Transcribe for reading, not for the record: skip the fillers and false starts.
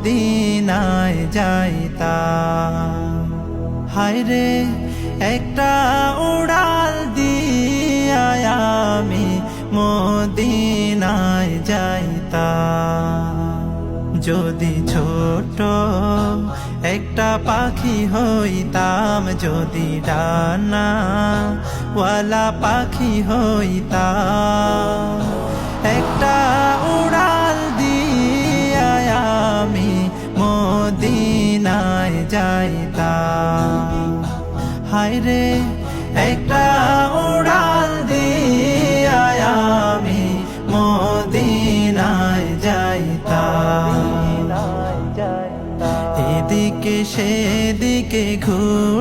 মদিনায় যাইতাম। হায়রে একটা উড়াল দিয়া আমি মদিনায় যাইতাম। যদি ছোট একটা পাখি হইতাম, যদি ডানা ওয়ালা পাখি হইতাম, একটা উড়াল দিয়া আমি মদিনায় যাইতাম। হায়রে একটা উড়াল দিয়া আমি মদিনায় যাইতাম। এদিকে সেদিকে ঘুরে